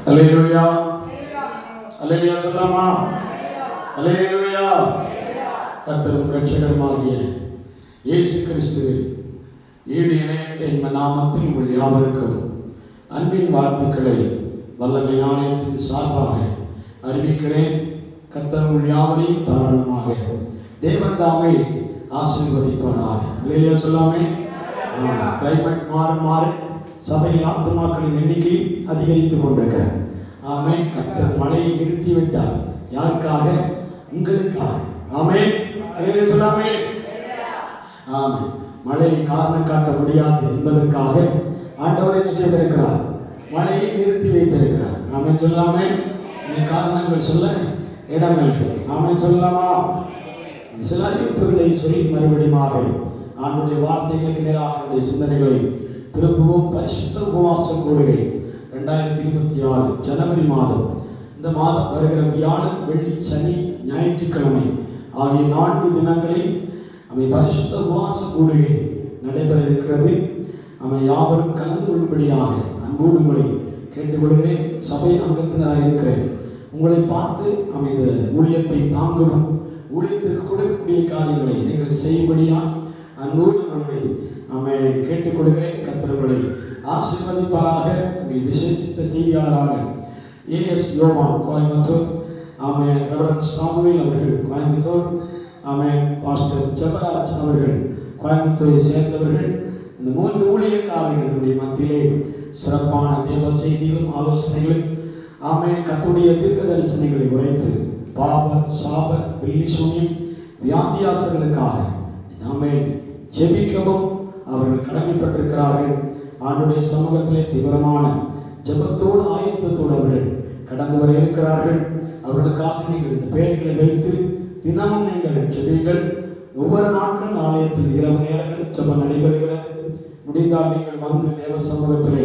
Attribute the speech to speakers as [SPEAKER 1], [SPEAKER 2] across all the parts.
[SPEAKER 1] அல்லேலூயா அல்லேலூயா சொல்லாமா? அல்லேலூயா. கர்த்தரும் இரட்சகருமாகிய இயேசு கிறிஸ்துவின் ஈடு இணையற்ற என் நாமத்தில் உங்கள் யாவருக்கும் அன்பின் வாழ்த்துக்களை வல்லமை ஆலயத்தின் சார்பாக அறிவிக்கிறேன். கர்த்தர் உங்கள் யாவரையும் தாராளமாக தேவன் தாமே ஆசீர்வதிப்பாராக. அல்லேலூயா சொல்லாமே? கிளைமேட் மாற சபையில் ஆத்துமாக்களின் எண்ணிக்கை அதிகரித்துக் கொண்டிருக்கிறது. ஆமே. கர்த்தர் மழையை நிறுத்தி விட்டார். யாருக்காக? உங்களுக்காக. ஆமே. அல்லேலூயா சொல்லாமே? ஆமே. மழையை காரணம் காட்ட முடியாது என்பதற்காக ஆண்டவர் என்ன செய்திருக்கிறார்? மழையை நிறுத்தி வைத்திருக்கிறார். ஆமே சொல்லாமே? காரணங்கள் சொல்ல இடமில்லை. ஆமே சொல்லாமா? சில அறிவிப்புகளை சொல்லி மறுபடியும் ஆண்டுடைய வார்த்தைகளுக்கு நேராக சிந்தனைகளை திரும்பவும் பரிசுத்த உபவாசம் கூடுகை 2026 ஜனவரி மாதம். இந்த மாதம் வருகிற வியாழன், வெள்ளி, சனி, ஞாயிற்றுக்கிழமை ஆகிய 4 தினங்களில் அவை பரிசுத்த உபவாச கூடுகை நடைபெற இருக்கிறது. அவை யாவரும் கலந்து கொள்ளும்படியாக அன்போடு உங்களை கேட்டுக்கொள்கிறேன். சபை அங்கத்தினராக இருக்கிறேன். உங்களை பார்த்து அமைந்த ஊழியத்தை தாங்கவும் ஊழியத்திற்கு கொடுக்கக்கூடிய காரியங்களை நீங்கள் செய்யும்படியா அன்போடு உங்களை கேட்டுக் கொடுக்கிறேன். கர்த்தர்களை ஆசீர்வதிப்பாராக. விசேஷித்த செய்தியாளராக ஏஎஸ் யோவான் கோயம்புத்தூர், ரெவரண்ட் சாமுவேல் அவர்கள் கோயம்புத்தூர், பாஸ்டர் ஜெபராஜ் அவர்கள் கோயம்புத்தூரை சேர்ந்தவர்கள். இந்த 3 ஊழியக்காரர்களுடைய மத்தியிலே சிறப்பான தேவ செய்திகளும் ஆலோசனைகளும் கர்த்தருடைய தீர்க்க தரிசனங்களை உரைத்து பாவ சாப வெள்ளி சூனியம் வியாதியாசர்களுக்காக ஜெபிக்கவும் அவர்கள் கடமைப்பட்டிருக்கிறார்கள். ஆண்டுடைய சமூகத்திலே தீவிரமான ஜெபத்தோடு ஆயத்தத்தோடு அவர்கள் கடந்து வர இருக்கிறார்கள். அவர்களுக்காக நீங்கள் இந்த பெயர்களை வைத்து தினமும் நீங்கள் ஜெபிங்கள். ஒவ்வொரு நாட்களும் ஆலயத்தில் இரவு நேரங்களில் ஜெபம் நடைபெறுகிறது. முடிந்தால் நீங்கள் வந்து தேவ சமூகத்திலே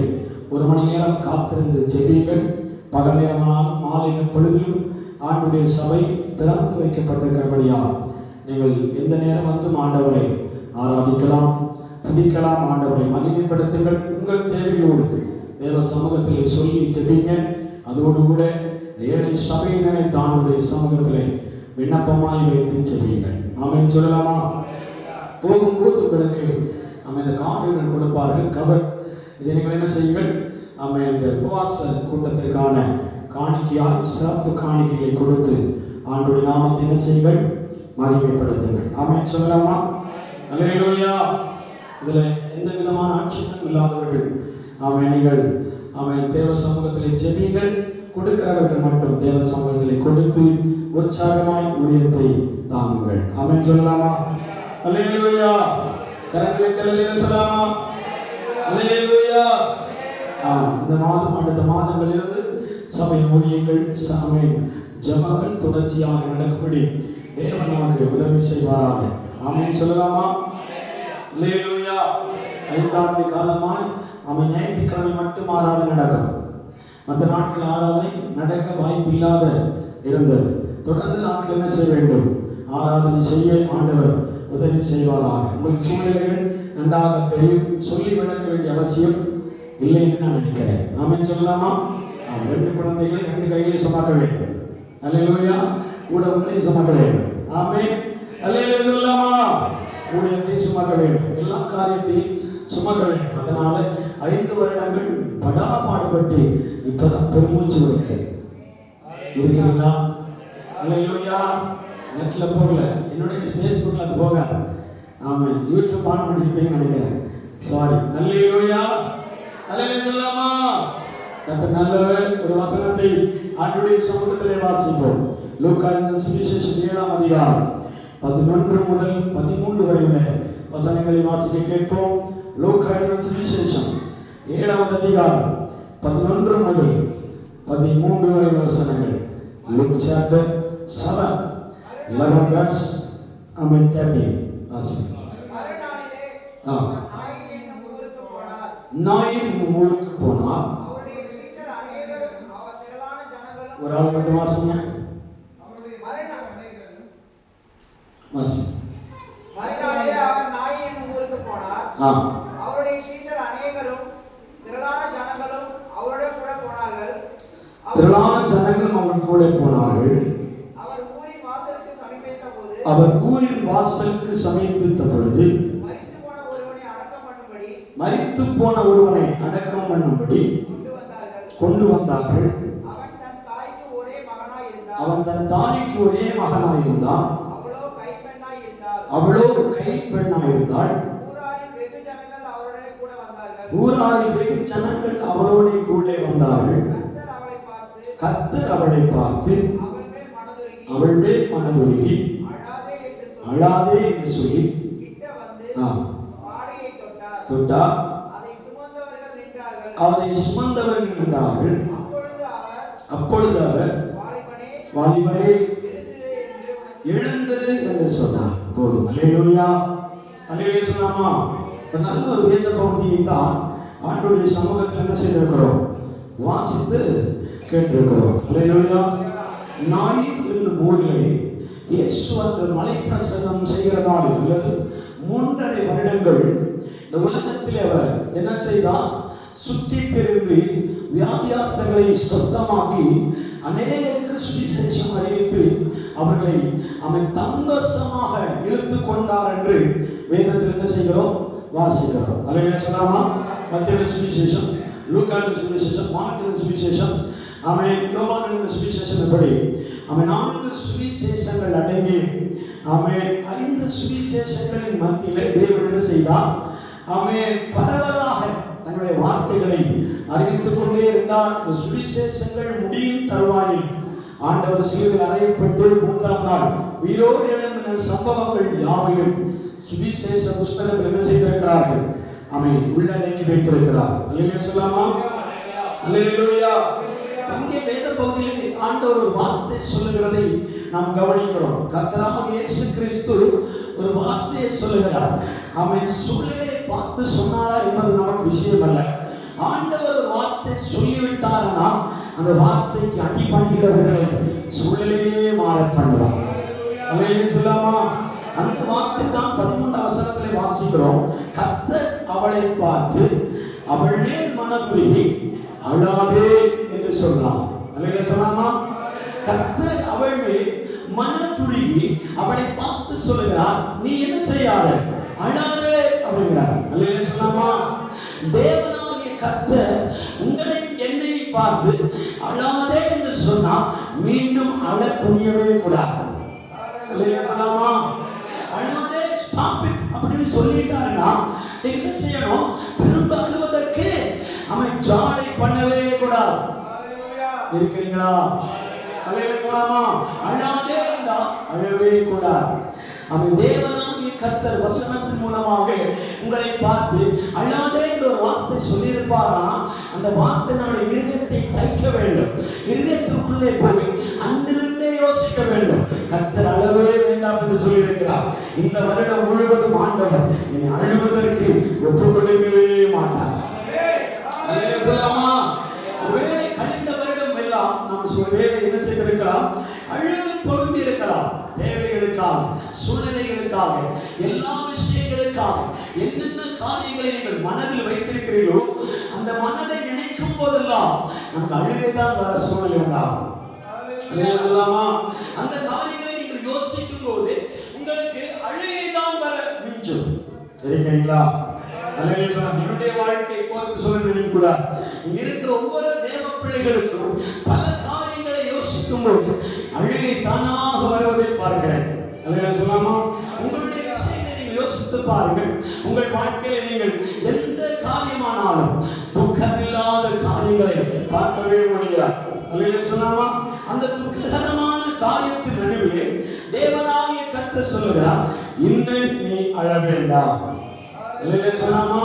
[SPEAKER 1] 1 மணி நேரம் காத்திருந்து ஜெபிங்கள். பகல் நேரமானாலும் மாலை பொழுதிலும் ஆண்டுடைய சபை திறந்து வைக்கப்பட்டிருக்கிறபடியால் நீங்கள் எந்த நேரம் வந்து ஆண்டவரை ஆராதிக்கலாம், துதிக்கலாம், ஆண்டவரை மகிமைப்படுத்துங்கள். உங்கள் தேவையோடு தேவ சமூகத்திலே சொல்லி ஜெபிங்க. அதோடு கூட ஏழை சபையினரை தானுடைய சமூகத்திலே விண்ணப்பமாய் வைத்து ஜெபிங்கள். ஆமென் சொல்லலாமா? போகும்போது உங்களுக்கு இந்த கார்டுகள் கொடுப்பார்கள், கவர். இதை நீங்கள் என்ன செய்யுங்கள்? இந்த உபவாச கூட்டத்திற்கான காணிக்கையால் சிறப்பு காணிக்கையை கொடுத்து ஆண்டுடைய நாமத்தை என்ன செய்யுங்கள்? மகிமைப்படுத்துங்கள். ஆமென் சொல்லலாமா? அல்லேலூயா. இதுல எந்த விதமான ஆட்சேபமும் இல்லாதவர்கள் நீங்கள் தேவ சமூகத்திலே ஜெபிங்கள். கொடுக்கிறவர்கள் மட்டும் தேவ சமூகத்திலே கொடுத்து உற்சாகமாய் ஊழியத்தை தாங்குங்கள். ஆமென் சொல்லலாமா? அல்லேலூயா. கரங்களை தட்டி சொல்லலாமா? அல்லேலூயா. இந்த மாதம் அடுத்த மாதங்களிலிருந்து சபை ஊழியங்கள் ஜெபங்கள் தொடர்ச்சியாக நடக்கும்படி தேவன் நமக்கு உதவி செய்வாராக. ஆமென் சொல்லலாமா? அல்லேலூயா. 5 ஆண்டு காலமாய் ஞாயிற்றுக்கிழமை மட்டும் ஆராதனை நடக்கும். மற்ற நாட்கள் ஆராதனை நடக்க வாய்ப்பு இல்லாத இருந்தது. தொடர்ந்து நாட்கள் என்ன செய்ய வேண்டும்? ஆராதனை செய்ய ஆண்டவர் உதவி செய்வாராக. உங்கள் சூழ்நிலைகள் நன்றாக தெரியும். சொல்லி விளக்க வேண்டிய அவசியம் இல்லை என்று நான் நினைக்கிறேன். ஆமென் சொல்லலாமா? 2 குழந்தைகளை 2 கையிலே சுமக்க வேண்டும். அல்லேலூயா. கூட உங்களை சுமக்க வேண்டும். ஆமென். அல்லேலூயா சொல்லலாமா? ஊழியத்தை சுமக்க வேண்டும். எல்லா காரியத்தையும் சுமக்க வேண்டும். அதனால 5 வருடங்கள் படா பாடுபட்டு இப்பதான் பெருமூச்சு விடுகிறேன். இருக்கிறீங்களா? அல்லேலூயா. நெட்ல போகல, என்னுடைய ஃபேஸ்புக்ல அது போகாது. ஆமென். யூடியூப் ஆன் பண்ணிருப்பீங்கன்னு நினைக்கிறேன். சாரி. அல்லேலூயா. அல்லேலூயா சொல்லலாமா? கர்த்தர் நல்லவர். ஒரு வசனத்தை ஆண்டுடைய சமூகத்திலே வாசிப்போம். லூக்கா சுவிசேஷம் 7ஆம் அதிகாரம் 11 முதல் 13 வரை உள்ள வசனங்களை வாசிக்க கேட்போம். லூக்கா சுவிசேஷம் 7ஆம் அதிகாரம் 11 முதல் 13 வரை உள்ள வசனங்கள். Luke chapter 7 11 verse 30 வாசிப்போம். நாயின் ஊருக்கு போனார். ஒரு ஆள் மட்டும் வாசிங்க. அவருடைய சீஷர் அநேகரும் திரளான ஜனங்களும் அவரோட கூட போனார்கள். திரளான ஜனங்களும் அவர் கூட போனார்கள். அவர் ஊரின் வாசலுக்கு சமீபித்த பொழுது மரித்து போன ஒருவனை அடக்கம் பண்ணும்படி கொண்டு வந்தார்கள். அவன் தன் தாய்க்கு ஒரே மகனாய் இருந்தான். அவளோ கைப்பெண்ணாய் இருந்தாள். ஊராரில் வெகு ஜனங்கள் அவளோட கூட வந்தார்கள். கர்த்தர் அவளை பார்த்து அவள் மேல் மனதுருகி அழாதே என்று சொல்லி தொட்டார். அதை சுமந்தவர்கள் நின்றார்கள். அப்பொழுது அவர் வாலிபனே எழுந்திரு என்று சொன்னார். போதும். அல்லேலூயா, அல்லேலூயா சொல்லாமா? நல்ல ஒரு வேத பகுதியை தான் ஆண்டவருடைய சமூகத்தில் என்ன செய்திருக்கிறோம்? வாசித்து கேட்டிருக்கிறோம். அல்லேலூயா. நாயின் என்னும் ஊரிலே இயேசு அந்த மலை பிரசங்கம் செய்கிற நாளில் அல்லது 3.5 வருடங்கள் இந்த உலகத்தில் அவர் என்ன செய்தார்? சுற்றி திரிந்து வியாதியாஸ்தங்களை சுத்தமாக்கி அநேக சுவிசேஷம் அறிவித்து அவர்களை அவன் தங்கசமாக இழுத்து கொண்டார் என்று வேதத்தில் என்ன செய்கிறோம்? வாசிக்கிறோம். அல்லேலூயா சொல்லாமா? மத்தேயு சுவிசேஷம், லூக்காவின் சுவிசேஷம், மார்க்கின் சுவிசேஷம், ஆமென், யோவானின் சுவிசேஷம், இப்படி ஆமென் 4 சுவிசேஷங்கள் அடங்கி ஆமென் 5 சுவிசேஷங்களின் மத்தியிலே தேவன் என்ன செய்தார்? ஆமென் பரவலாக தங்களுடைய வார்த்தைகளை அறிவித்துக் கொண்டே இருந்தார். சுவிசேஷங்கள் முடியும் தருவாயில் ஆண்டவர் சிலுவையில் அறையப்பட்டு 3ஆம் நாள் உயிரோடு எழும்பின சம்பவங்கள் யாவையும் சுவிசேஷ புஸ்தகத்தில் என்ன செய்திருக்கிறார்கள்? ஆமென் உள்ளடக்கி வைத்திருக்கிறார். அல்லேலூயா சொல்லாமா? அல்லேலூயா. இங்கே வேத பகுதியில் ஆண்டவர் ஒரு வார்த்தை சொல்லுகிறதை நாம் கவனிக்கிறோம். கர்த்தராகிய இயேசு கிறிஸ்து ஒரு வார்த்தையை சொல்லுகிறார். அவன் சூழ்நிலையை பார்த்து சொன்னாரா என்பது நமக்கு விஷயம் அல்ல. ஆண்டவர் ஒரு வார்த்தை சொல்லிவிட்டார்னா அந்த வார்த்தைக்கு அடிபணிகிறவர்களை சூழ்நிலையே மாற பண்ணுவார். அல்லேலூயா சொல்லாமா? அந்த வார்த்தை தான் 13ஆம் வசனத்திலே வாசிக்கிறோம். கர்த்தர் அவளை பார்த்து அவள் மேல் மனதுருகி அழாதே என்று சொன்னார். அல்லேலூயா சொல்லாமா? கர்த்தர் அவள் மேல் மனதுருகி அவளை பார்த்து சொல்லுகிறார், நீ என்ன செய்யாத, அழாதே அப்படிங்கிறார். அல்லேலூயா சொல்லாமா? தேவனாகிய கர்த்தர் உங்களை என்னை பார்த்து அழாதே என்று சொன்னால் மீண்டும் அழ துணியவே கூடாது. அல்லேலூயா சொல்லாமா? அழுவதே ஸ்டாப் இட் அப்படின்னு சொல்லிட்டாருன்னா என்ன செய்யணும்? திரும்ப அழுவதற்கு அவன் ஜாடை பண்ணவே கூடாது. இருக்கிறீங்களா? அல்லேலூயா சொல்லாமா? அழாதே என்றா அழவே கூடாது. அவன் தேவனாகிய கர்த்தர் வசனத்தின் மூலமாக உங்களை பார்த்து அழாதே என்ற ஒரு வார்த்தை சொல்லியிருப்பாரா? அந்த வார்த்தை நம்முடைய இருதயத்தை தைக்க வேண்டும். இருதயத்திற்குள்ளே போய் அன்றிலிருந்தே யோசிக்க வேண்டும். கர்த்தர் அழவே வேண்டாம் என்று சொல்லியிருக்கிறார். இந்த வருடம் முழுவதும் ஆண்டவர் என்னை அழுவதற்கு ஒப்புக்கொடுக்கவே மாட்டார். சொல்லாமா? ஒருவேளை கழிந்த வருடம் எல்லாம் நாம் ஒருவேளை என்ன செய்திருக்கலாம்? அழுது பொருந்தி இருக்கலாம். தேவைகளுக்காக, சூழ்நிலைகளுக்காக, எல்லா விஷயங்களுக்காக என்னென்ன காரியங்களை நீங்கள் மனதில் வைத்திருக்கிறீர்களோ அந்த மனதை நினைக்கும் போதெல்லாம் நமக்கு அழுகைதான் வர சூழ்நிலை உண்டாகும். சொல்லாமா? அந்த காரியங்களை நீங்கள் யோசிக்கும் போது உங்களுக்கு அழுகைதான் வர மிஞ்சும். சரிங்களா? என்னுடைய வாழ்க்கை கோர்த்து சொல்ல நினைக்கூடாது. இங்க இருக்கிற ஒவ்வொரு தேவ பிள்ளைகளுக்கும் பல காரியங்களை யோசிக்கும் போது அழுகை தானாக வருவதை பார்க்கிறேன். சொல்லாமா? உங்களுடைய விஷயங்களை நீங்கள் யோசித்து பாருங்கள். உங்கள் வாழ்க்கையில் நீங்கள் எந்த காரியமானாலும் துக்கமில்லாத காரியங்களை பார்க்கவே முடியாது. சொல்லாமா? அந்த துக்ககரமான காரியத்தின் நடுவே தேவனாகிய கர்த்தர் சொல்லுகிறார், இன்று நீ அழ வேண்டாம். சொல்லாமா?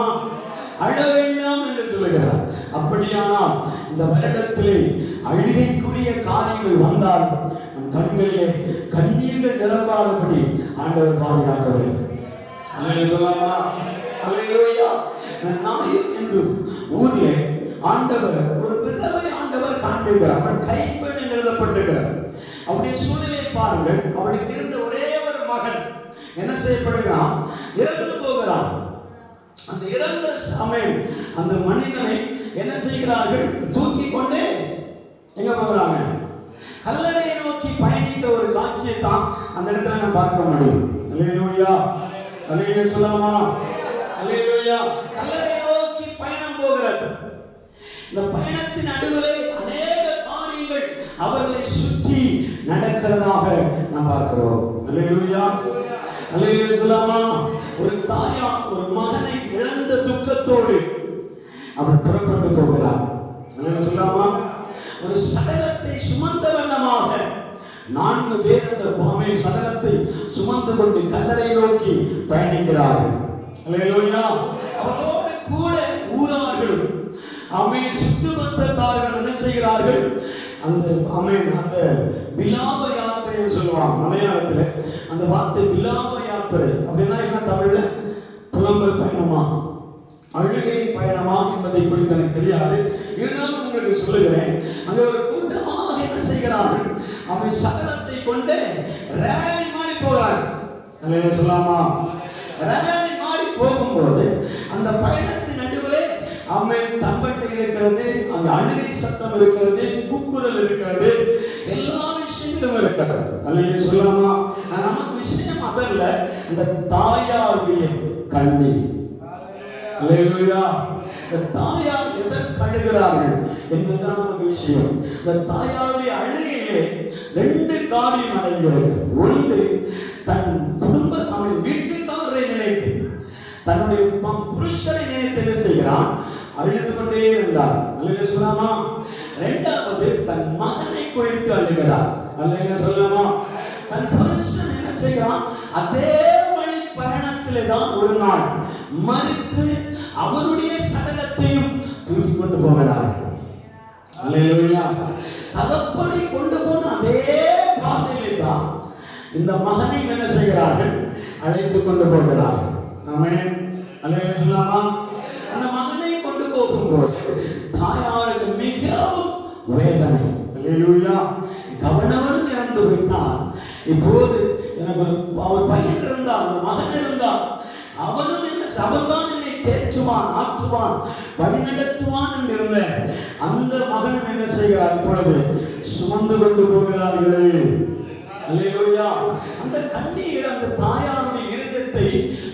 [SPEAKER 1] அழ வேண்டாம் என்று சொல்லுகிறார். அப்படியானால் இந்த வருடத்திலே அழுகைக்குரிய காரியங்கள் வந்தால் நம் கண்களிலே கண்ணீர்கள் நிரம்பாதபடி ஆண்டவர் பாதுகாக்க வேண்டும். சொல்லாமா? அல்லேலூயா. நாயின் என்னும் ஊரிலே ஆண்டவர் ஒரு விதவை ஆண்டவர் காண்பிக்கிறார். அவள் கைப்பெண் என்று எழுதப்பட்டிருக்கிறார். அவருடைய சூழ்நிலை பாருங்கள். அவளுக்கு இருந்த ஒரே ஒரு மகன் என்ன செய்யப்படுகிறான்? இறந்து போகிறான். அந்த இறந்த அந்த மனிதனை என்ன செய்கிறார்கள்? தூக்கி கொண்டே எங்க போகிறாங்க? கல்லறையை நோக்கி பயணித்த ஒரு காட்சியை தான் அந்த இடத்துல நம்ம பார்க்க முடியும். அல்லேலூயா, அல்லேலூயா சொல்லாமா, அல்லேலூயா. கல்லறை நோக்கி பயணம் போகிறது. இந்த பயணத்தின் நடுவிலே அநேக காரியங்கள் அவர்களை சுற்றி நடக்கிறதாக நாம் பார்க்கிறோம். அல்லேலூயா, அல்லேலூயா சொல்லாமா. ஒரு தாயார் ஒரு மகனை இழந்த துக்கத்தோடு அவர் புறப்பட்டு போகிறார். அல்லேலூயா சொல்லாமா. ஒரு சடலத்தை சுமந்த வண்ணமாக 4 பேர் அந்த சடலத்தை சுமந்து கொண்டு கல்லறை நோக்கி பயணிக்கிறார்கள். அல்லேலூயா. அவரோடு கூட ஊரார்களும் சுற்றுவட்டார்கள் என்ன செய்கிறார்கள்? அந்த விலாப யாத்திரை சொல்லுவாங்க மலையாளத்தில். அந்த வார்த்தை விலாப யாத்திரை அப்படின்னா என்ன? தமிழ்ல புலம்பல் பயணமா, அழுகை பயணமா என்பதை குறித்து எனக்கு தெரியாது. இருந்தாலும் உங்களுக்கு சொல்லுகிறேன். அங்கே ஒரு கூட்டமாக என்ன செய்கிறார்கள்? அவன் சகலத்தை கொண்டு ரேலி மாறி போகிறார்கள். சொல்லாமா. ரேலி மாறி போகும்போது அந்த பயணத்தின் நடுவே அவன் தம்பட்டை இருக்கிறது, அந்த அழுகை சத்தம் இருக்கிறது, கூக்குரல் இருக்கிறது, எல்லா விஷயங்களும் இருக்கிறது. அல்லேலூயா சொல்லாமா. நமக்கு விஷயம் அதல்ல, இந்த தாயாருடைய கண்ணீர். அல்லேலூயா. இந்த தாயார் எதற்கு அழுகிறார்கள் என்பதுதான் நமக்கு விஷயம். இந்த தாயாருடைய அழுகையிலே 2 காரியம் அடங்குகிறது. ஒன்று, தன் குடும்ப அவன் வீட்டுக்காரரை நினைத்து, தன்னுடைய புருஷனை நினைத்து என்ன செய்கிறான்? அழுது கொண்டே இருந்தார். அல்லேலூயா சொல்லாமா. 2வது, தன் மகனை குறித்து அழுகிறார். அல்லேலூயா சொல்லாமா. தன் புருஷன் என்ன செய்கிறான்? அதே வழி பயணத்திலே தான் ஒரு நாள் மரித்து அவருடைய சடலத்தையும் தூக்கி கொண்டு போகிறார்கள். அல்லேலூயா. தகப்பனை கொண்டு போன அதே பாதையிலே தான் இந்த மகனை என்ன செய்கிறார்கள்? அழைத்துக் கொண்டு போகிறார்கள். ஆமென். அல்லேலூயா சொல்லாமா. அந்த மகனை கொண்டு போகும்போது தாயாருக்கு மிகவும் வேதனை. அல்லேலூயா. கவனவன் இறந்து விட்டார். இப்போது எனக்கு ஒரு பையன் இருந்தான், ஒரு மகன் இருந்தான். அவனும் என்ன, அவன்தான் என்னை தேற்றுவான், ஆற்றுவான், வழிநடத்துவான் என்று இருந்த அந்த மகனும் என்ன செய்கிறார்? இப்பொழுது சுமந்து கொண்டு போகிறார்களே. அல்லேலூயா. அந்த கண்ணீர் அந்த தாயாருடைய இருதயத்தை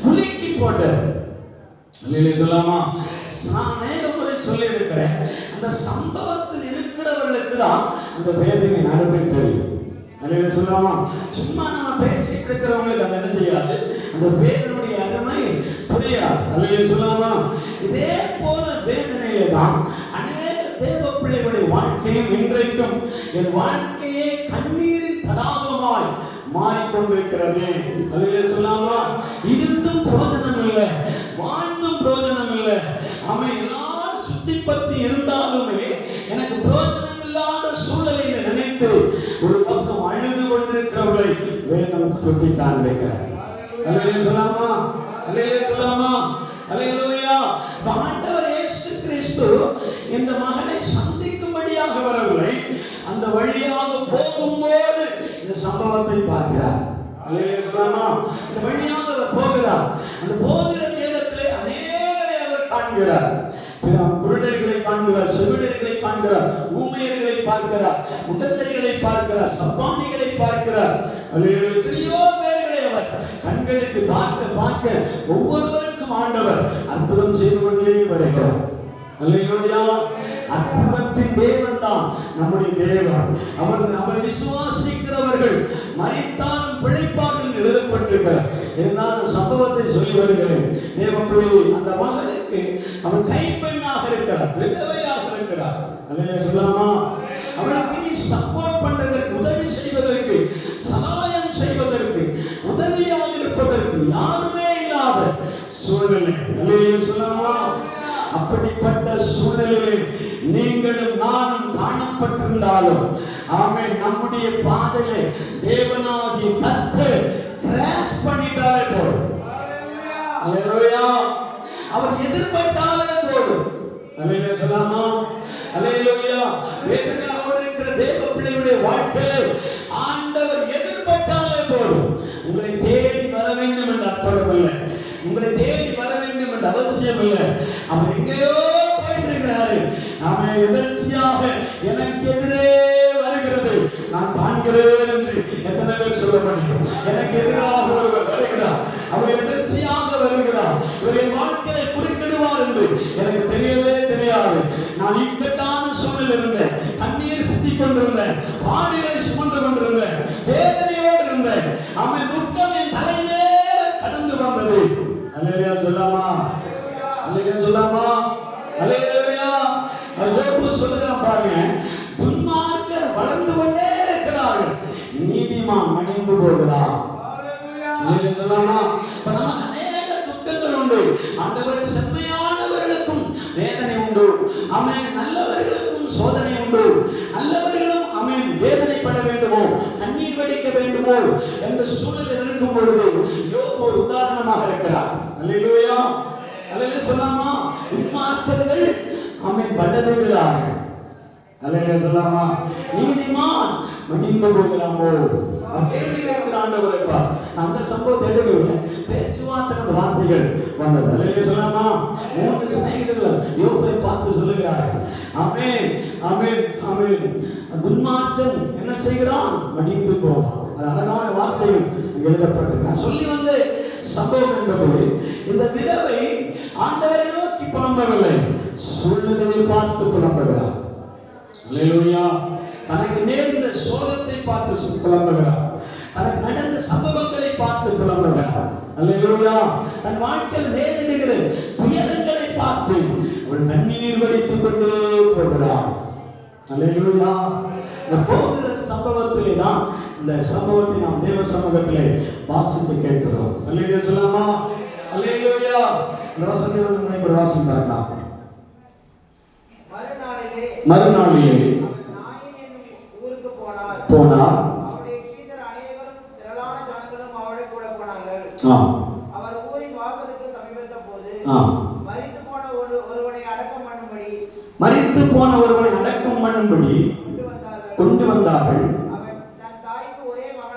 [SPEAKER 1] குலுக்கி போட்டது. அல்லேலூயா சொல்லாமா. நான் அநேக முறை சொல்லி இருக்கிறேன், அந்த சம்பவத்தில் இருக்கிறவர்களுக்கு தான் அந்த வேதனை நடப்பை தெரியும். அல்லேலூயா சொல்லாமா. சும்மா நம்ம பேசிட்டு இருக்கிறவங்களுக்கு அது என்ன செய்யாது? அந்த வேதனுடைய அருமை புரியாது. அல்லேலூயா சொல்லாமா. இதே போல வேதனையிலே தான் அநேக தேவ பிள்ளைகளுடைய வாழ்க்கையும் இன்றைக்கும் என் வாழ்க்கையே கண்ணீரின் தடாகமாய் மாறிக்கொண்டிருக்கிறது. அல்லேலூயா சொல்லாமா. இருந்தும் பிரோஜனம் இல்லை, வாழ்ந்தும் பிரோஜனம் இல்லை. அவன் எல்லாரும் சுத்தி பத்தி இருந்தாலுமே எனக்கு பிரோஜனம் இல்லாத சூழ்நிலையை நினைத்து ஒரு பக்கம் அழுது கொண்டிருக்கிறவர்களை வேதம் சுட்டி காண்பிக்கிறார். அல்லேலூயா சொல்லாமா. அல்லேலூயா சொல்லாமா. அல்லேலூயா. ஆண்டவர் இயேசு கிறிஸ்து இந்த மகனை சந்திக்கும்படியாக வரவில்லை, அந்த வழியாக போகும்போது இந்த சம்பவத்தை பார்க்கிறார். அல்லேலூயா சொல்லாமா. இந்த வழியாக அவர் போகிறார். அந்த போகிற நேரத்திலே அநேகரை அவர் காண்கிறார். குருடர்களை காண்கிறார், செவிடர்களை காண்கிறார், ஊமையர்களை பார்க்கிறார், உடந்தரிகளை பார்க்கிறார், சப்பானிகளை பார்க்கிறார். எத்தனையோ பேர்களை அவர் கண்களுக்கு பார்க்க பார்க்க ஒவ்வொருவருக்கும் ஆண்டவர் அற்புதம் செய்து கொண்டே வருகிறார். அல்லேலூயா. அற்புதத்தின் தேவன் தான் நம்முடைய தேவன். அவரை விசுவாசிக்கிறவர்கள் மரித்தாலும் பிழைப்பார்கள் எழுதப்பட்டிருக்கிறார். இருந்தாலும் சம்பவத்தை சொல்லி வருகிறேன். தேவப்பிள்ளை அந்த மகளுக்கு அவன் கைப்பெண்ணாக இருக்கிறார், விதவையாக இருக்கிறார். அல்லேலூயா சொல்லாமா. அவளுக்கு நீ சப்போர்ட் பண்றதற்கு, உதவி செய்வதற்கு, சகாயம் செய்வதற்கு, உதவியாக இருப்பதற்கு யாருமே இல்லாத சூழ்நிலை. அல்லேலூயா சொல்லாமா. அப்படிப்பட்ட சூழ்நிலையில் நீங்களும் நானும் காணப்பட்டிருந்தாலும் ஆமென், நம்முடைய பாதையிலே தேவனாகிய கர்த்தர் கிராஷ் பண்ணிட்டாலே போதும். அல்லேலூயா. அவர் எதிர்பட்டாலே போதும். அல்லேலூயா சொல்லாமா. அல்லேலூயா. வேதனையோடு இருக்கிற தேவ பிள்ளையுடைய வாழ்க்கையிலே ஆண்டவர் எதிர்பட்டாலே போதும். உங்களை தேடி வர வேண்டும் என்று அர்த்தம் இல்லை, உங்களை தேடி வர வேண்டும் என்ற அவசியம் இல்லை. அவர் எங்கேயோ போயிட்டு இருக்கிறாரு. நாம எதர்ச்சியாக எனக்கு எதிரே வருகிறது நான் காண்கிறேன் என்று எத்தனை பேர் சொல்ல முடியும்? எனக்கு எதிராக ஒருவர் வருகிறார், அவர் எதர்ச்சியாக வருகிறார், இவர் என் வாழ்க்கையை குறுக்கிடுவார் என்று எனக்கு தெரியவே தெரியாது. நான் இக்கட்டான சூழலில் இருந்தேன், கண்ணீர் சிந்திக் கொண்டிருந்தேன், பாடுகளை சுமந்து கொண்டிருந்தேன், வேதனையோடு இருந்தேன். அவன் துக்கம் என் தலையிலே கடந்து வந்தது. அல்லேலூயா சொல்லாமா? அல்லேலூயா சொல்லாமா? அல்லேலூயா. யோபு சொல்லுகிறான் பாருங்க, துன்மார்க்கர் வளர்ந்து கொண்டே இருக்கிறார்கள், நீதிமான் மடிந்து போகிறார். அல்லேலூயா சொல்லாமா? இப்ப நமக்கு அநேக துக்கங்கள் உண்டு. ஆண்டவரே, செம்மையானவர்களுக்கும் வேதனை உண்டு, ஆமென். நல்லவர்களுக்கும் சோதனை உண்டு. நல்லவர்களும் ஆமென் வேதனைப்பட வேண்டுமோ, கண்ணீர் வடிக்க வேண்டுமோ என்ற சூழலில் இருக்கும் பொழுது யோபு ஒரு உதாரணமாக இருக்கிறார். அல்லேலூயா. அல்லேலூயா சொல்லாமா? துன்மார்க்கர்கள் ஆமென் வளருகிறார்கள். அல்லேலூயா சொல்லாமா? நீதிமான் மடிந்து போகிறாமோ? கேள்வி கேட்கிற ஆண்டவரைப்பா, அந்த சம்பவத்தை எடுக்கவில்லை, பேச்சுவார்த்தை வார்த்தைகள் வந்தது. அல்லேலூயா சொல்லாமா? 3 சிநேகிதர்கள் யோபை பார்த்து சொல்லுகிறார்கள், ஆமென் ஆமென் ஆமென், துன்மார்க்கன் என்ன செய்கிறான்? மடிந்து போவான். அது அழகான வார்த்தைகள் எழுதப்பட்டு நான் சொல்லி வந்த சம்பவம் என்பது, இந்த விதவை ஆண்டவரை நோக்கி புலம்பவில்லை, சூழ்நிலையை பார்த்து புலம்புகிறார். அல்லேலூயா. தனக்கு நேர்ந்த சோகத்தை பார்த்து புலம்புகிறார், தனக்கு நடந்த சம்பவங்களை பார்த்து புலம்புகிறார். அல்லேலூயா. தன் வாழ்க்கையில் நேரிடுகிற துயரங்களை பார்த்து அவள் கண்ணீர் வடித்துக் கொண்டே போகிறார். அல்லேலூயா. இந்த போகிற சம்பவத்திலே தான் இந்த சம்பவத்தை நாம் தேவ சமூகத்திலே வாசித்து கேட்கிறோம். அல்லேலூயா சொல்லாமா? அல்லேலூயா. இந்த வசனத்தை முனைப்பட வாசிப்பார்களா? மறுநாளிலே போனார்.
[SPEAKER 2] அவர் ஊரின் வாசலுக்கு சமீபத்த போது
[SPEAKER 1] மரித்து போன ஒருவனை அடக்கம் பண்ணும்படி கொண்டு வந்தார்கள்.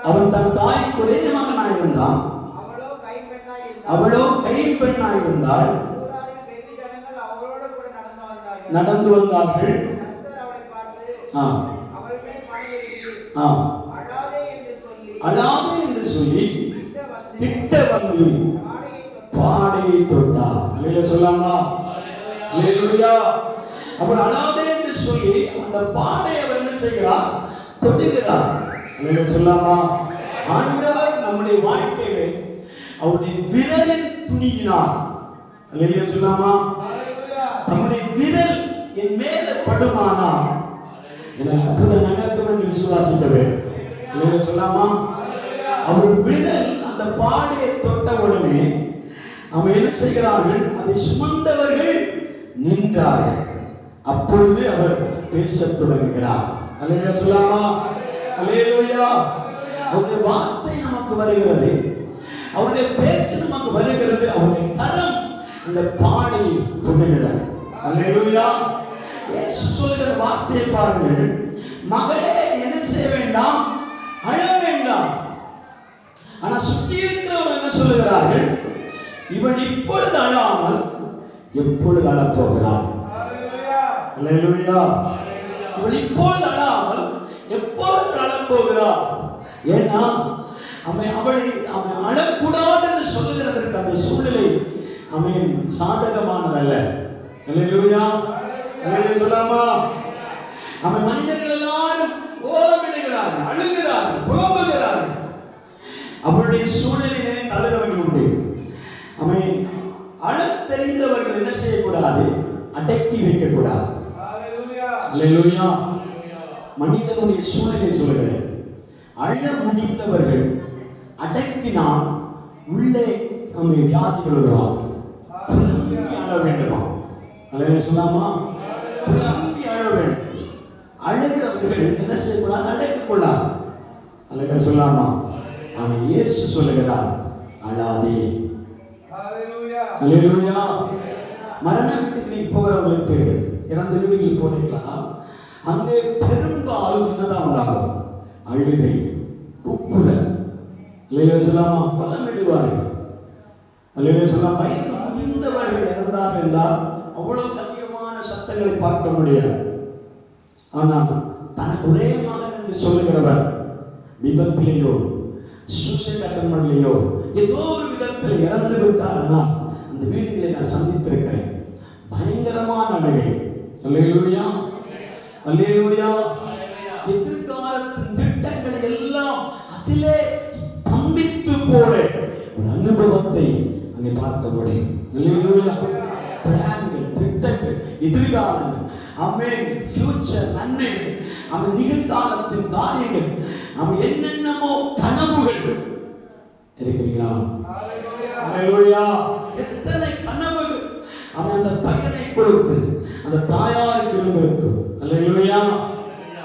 [SPEAKER 1] அவன் தன் தாய்க்கு ஒரே மகனாய் இருந்தான், அவளோ கைப்பெண்ணாய் இருந்தாள். நடந்து வந்தார்கள். அழாதே என்று சொல்லி கிட்ட வந்து பாடையை தொட்டார். அல்லேலூயா சொல்லாமா? அல்லேலூயா. அவர் அழாதே என்று சொல்லி அந்த பாடை அவர் என்ன செய்கிறார்? தொடுகிறார். அல்லேலூயா சொல்லாமா? ஆண்டவர் நம்முடைய வாழ்க்கையிலே அவருடைய விரலில் துணியினார். அல்லேலூயா சொல்லாமா? நம்முடைய விரல் என் மேல படுமானால் எனக்கு அற்புதம் நடக்கும் என்று விசுவாசிக்க வேண்டும். அல்லேலூயா சொல்லாமா? அவர் விரல் அந்த பாடையை தொட்ட உடனே அவன் என்ன செய்கிறார்கள்? அதை சுமந்தவர்கள் நின்றார்கள். அப்பொழுது அவர் பேசத் தொடங்குகிறார். அல்லேலூயா சொல்லாமா? அல்லேலூயா. அவருடைய வார்த்தை நமக்கு வருகிறது, அவருடைய பேச்சு நமக்கு வருகிறது, அவருடைய கரம் அந்த பாடையை தொடுகிறது. அல்லேலூயா. இயேசு சொல்கிற வார்த்தையை பாருங்கள், மகளே என்ன செய்ய வேண்டாம், அழ வேண்டாம். ஆனா சுற்றி இருக்கிறவர்கள் என்ன சொல்லுகிறார்கள்? இவன் இப்பொழுது அழாமல் எப்பொழுது அழப்போகிறான். அல்லேலூயா. இவன் இப்பொழுது அழாமல் எப்பொழுது அழப்போகிறான். ஏன்னா அவளை அவன் அழக்கூடாது என்று சொல்லுகிறதற்கு அந்த சூழ்நிலை அவன் சாதகமானதல்ல. அல்லேலூயா. அல்லேலூயா சொல்லாமா? அவன் மனிதர்கள் எல்லாரும் ஓலமிடுகிறார்கள், அழுகிறார்கள், புலம்புகிறார்கள். அவருடைய சூழ்நிலை நினைத்து அழுதவர்கள் உண்டு. அவன் அழத் தெரிந்தவர்கள் என்ன செய்யக்கூடாது? அடக்கி வைக்கக்கூடாது. அல்லேலூயா. மனிதனுடைய சூழ்நிலை சொல்கிறேன், அழ முடிந்தவர்கள் அடக்கினால் உள்ளே நம்ம வியாதிகள் வருவாங்க. புலம்பி அழ வேண்டுமா? அல்லேலூயா சொல்லாமா? புலம்பி அழ வேண்டும். அழுகிறவர்கள் என்ன செய்யக்கூடாது? அடக்கிக் கொள்ளாது. அல்லேலூயா சொல்லாமா? ஆனா இயேசு சொல்லுகிறார், அழாதே. அல்லேலூயா. மரண வீட்டுக்கு நீ போகிறவர்களுக்கு இறந்த வீடுகளில் போனீங்களா, அங்கே பெரும்பாலும் என்னதான் உண்டாகும்? அழுகை, கூக்குரல். அல்லேலூயா சொல்லாமா? புலம்பிடுவார்கள். அல்லேலூயா சொல்லாமா? வயது முதிர்ந்தவர்கள் இறந்தார்கள் என்றால் அவ்வளவு அதிகமான சத்தங்களை பார்க்க முடியாது. ஆனால் தனக்கு ஒரே மகன் என்று சொல்லுகிறவர் விபத்திலேயோ சூசைட் அட்டெம்ப்ட்லேயோ ஏதோ ஒரு விதத்தில் இறந்து விட்டார்னால் அந்த வீடுகளை நான் சந்தித்திருக்கிறேன். பயங்கரமான அழுகை. அல்லேலூயா, அல்லேலூயா. எதிர்காலத்தின் திட்டங்களை எல்லாம் அதிலே ஸ்தம்பித்து போற ஒரு அனுபவத்தை அங்கே பார்க்க முடியும். அல்லேலூயா. பிளான்கள், திட்டங்கள், எதிர்காலங்கள், ஆமென், ஃபியூச்சர், நன்மைகள், அவன் நிகழ்காலத்தின் காரியங்கள், அவன் என்னென்னமோ கனவுகள் இருக்கிறீங்களா? அல்லேலூயா. எத்தனை கனவுகள் அவன் அந்த பையனை கொடுத்து அந்த தாயாருக்கு இருந்திருக்கும். அல்லேலூயா.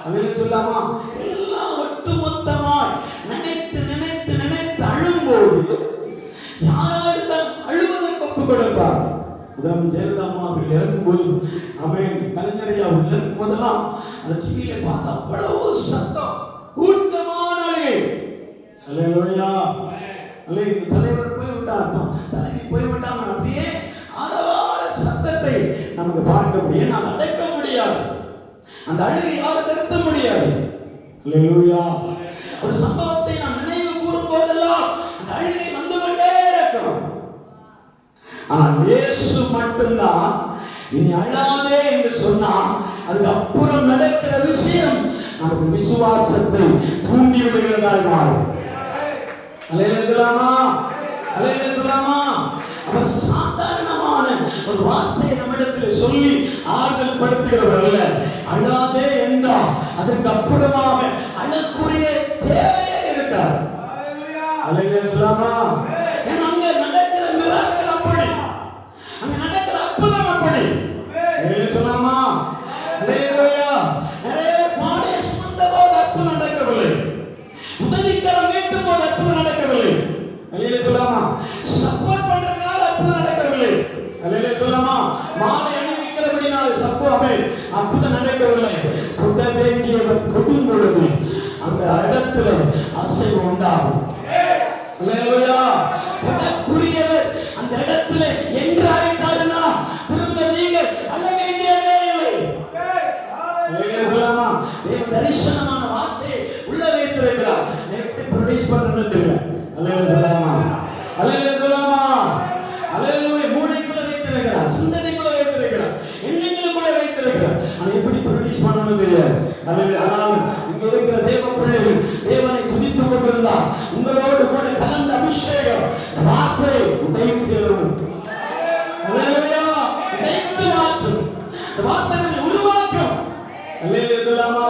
[SPEAKER 1] அதில் சொல்லாமா, எல்லாம் ஒட்டுமொத்தமாய் நினைத்து நினைத்து நினைத்து அழும்போது யாராவது அழுவதற்கு ஒப்பு கொடுப்பார். உதாரணம் ஜெயலலிதா அம்மா அவர்கள் இறக்கும்போது, அவன் கலைஞரையா இறக்கும் போதெல்லாம் அந்த டிவியில பார்த்து அவ்வளவு சத்தம், கூட்டமான அழுகை. அல்லேலூயா. அல்லே, இந்த தலைவர் போய்விட்டார், தலைவி போய்விட்டாங்க, அப்படியே ஆரவார சத்தத்தை நமக்கு பார்க்க முடியும். நாம் அடக்க முடியாது, அந்த அழுகை யாரும் நிறுத்த முடியாது. அல்லேலூயா. ஒரு சம்பவத்தை நாம் நினைவு கூறும் போதெல்லாம் அந்த அழுகை வந்து கொண்டே இருக்கும். ஆனால் இயேசு மட்டும்தான் இனி அழாதே என்று சொன்னால் அதுக்கு அப்புறம் நடக்கிற விஷயம் நமக்கு விசுவாசத்தை தூண்டி விடுகிறதாய் மாறும். அல்லேலூயா சொல்லாமா, அல்லேலூயா சொல்லாமா. அவர் சாதாரணமான ஒரு வார்த்தையை நம்மிடத்தில் சொல்லி ஆறுதல் படுத்துகிறவர் அல்ல. அழாதே என்றால் அதற்கு அப்புறமாக அழக்கூடிய தேவையே இருக்கார். அல்லேலூயா சொல்லாமா. ஏன்னா அங்க நடக்கிற மிராக்கிள் அப்படி, அங்க நடக்கிற அற்புதம் அப்படி. அல்லேலூயா சொல்லாமா. அல்லேலூயா. நிறைய பாடையை சுமந்த போது அற்புதம் நடக்கவில்லை, உதவிக்கரம் மீட்டும் போது அற்புதம் நடக்கவில்லை. அல்லேலூயா சொல்லாமா. சப்போர்ட் பண்றதுனால அற்புதம் நடக்கவில்லை. அல்லேலூயா சொல்லாமா. மாலை அணிவிக்கிறபடினால அற்புதம் நடக்கவில்லை. தொட வேண்டியவர் தொடும் பொழுது அந்த இடத்துல அசைவு உண்டாகும். அல்லேலூயா. தொடக்கூடியவர் அந்த இடத்துல என்று ஆயிட்டாருன்னா திரும்ப நீங்கள் அழ வேண்டியதே இல்லை. அல்லேலூயா. தேவ தரிசனமான வார்த்தையை உள்ள வைத்திருக்கிறார். எப்படி ப்ரொடியூஸ் பண்றதுன்னு தெரியல. அல்லேலூயா. அல்லேலூயா. அல்லேலூயா. மூளைக்குள்ள வைத்திருக்கிறார், சிந்தனைக்குள்ள வைத்திருக்கிறார், எண்ணங்களுக்குள்ள வைத்திருக்கிறார். ஆனா எப்படி ப்ரொடியூஸ் பண்ணணும்னு தெரியாது. ஆனால் இங்க இருக்கிற தேவ பிள்ளைகள் தேவனை துதித்துக் கொண்டிருந்தார். உங்களோடு கூட கலந்த அபிஷேகம் வார்த்தை உடைத்து உடைத்து மாற்றும், வார்த்தைகளை உருவாக்கும். அல்லேலூயா சொல்லாமா.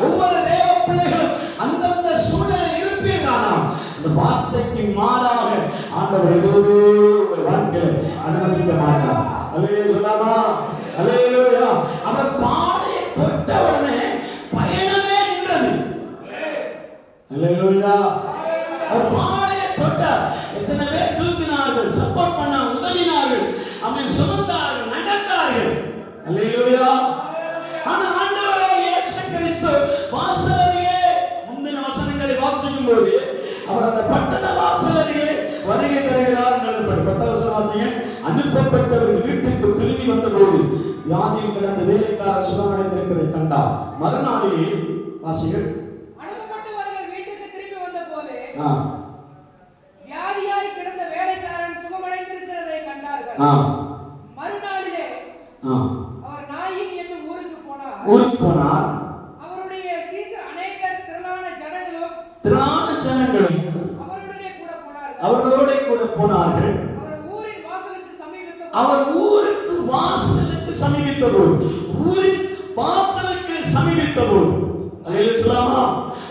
[SPEAKER 1] ஒவ்வொரு தேவ பிள்ளைகளும் அந்தந்த சூழலில் இருப்பீர்களானா அந்த வார்த்தைக்கு மாறாக ஆண்டவர் எதுவுமே ஒரு வாழ்க்கையில அனுமதிக்க மாட்டார். அல்லேலூயா சொல்லாமா. அல்லேலூயா. அவர் பாடையை தொட்ட உடனே பயணமே நின்றது. அல்லேலூயா. அவர் பாடையை தொட்டார். எத்தனை பேர் தூக்கினார்கள், சப்போர்ட் பண்ணாங்க, உதவினார்கள், அவன் சுமந்தார்கள், நடந்தார்கள். அல்லேலூயா. ஆனா ஆண்டவரே இயேசு கிறிஸ்து வாசலருகே முந்தின வசனங்களை வாசிக்கும் போது அவர் அந்த பட்டண வாசலருகே வருகை தருகிறார் எழுதப்பட்டு 10 வசனம் வாசிங்க. அனுப்பப்பட்டவர்கள் வீட்டுக்கு திரும்பி வந்தபோது வியாதியில் கிடந்த வேலைக்காரர் சுகமடைந்திருப்பதை கண்டார். மறுநாளிலே வாசிகள்
[SPEAKER 3] அனுப்பப்பட்டவர்கள் வீட்டுக்கு திரும்பி வந்தபோது வியாதியாய் கிடந்த வேலைக்காரன் சுகமடைந்திருக்கிறதை கண்டார்கள். மறுநாளிலே அவர் நாயின் என்னும் ஊருக்கு போனார். அவருடைய சீசர் அநேகர் திரளான ஜனங்களும் அவர்களோட கூட போனார்கள். அவர் ஊருக்கு வாசலுக்கு சமீபித்தபோது அல்லேலூயா சொல்லாமா.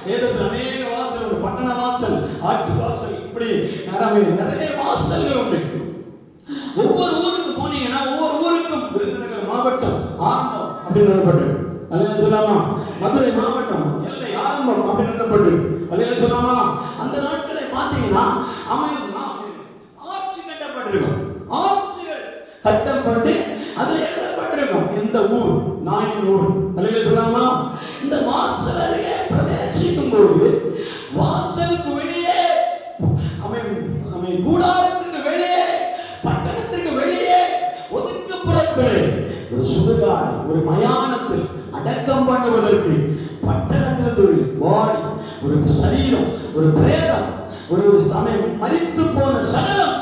[SPEAKER 3] வேதத்தில் அநேக வாசல் உண்டு. பட்டண வாசல், ஆட்டு வாசல், இப்படி நிறைய வாசல்கள் உண்டு. ஒவ்வொரு ஊருக்கு போனீங்கன்னா ஒவ்வொரு ஊருக்கும் விருதுநகர் மாவட்டம் ஆரம்பம் அப்படின்னு எழுதப்பட்டு, அல்லேலூயா சொல்லாமா. மதுரை மாவட்டம் எல்லை ஆரம்பம் அப்படின்னு எழுதப்பட்டு, அல்லேலூயா சொல்லாமா. அந்த நாட்களை பார்த்தீங்கன்னா ஆட்சி கட்டப்பட்டிருக்கும், ஆட்சிகள் கட்டப்பட்டு அதுல எழுதப்பட்டிருக்கும் எந்த ஊர், நாயின் ஊர். அல்லேலூயா சொல்லாமா. இந்த வாசல் அருகே பிரவேசிக்கும் போது வாசலுக்கு வெளியே கூடாரத்துக்கு வெளியே, பட்டணத்துக்கு வெளியே, ஒதுக்குப்புறத்திலே ஒரு பண்ணுவதற்கு பட்டணத்திலிருந்து ஒரு பாடி, ஒரு சரீரம், ஒரு பிரேதம், ஒரு சமயம் மரித்து போன சடலம்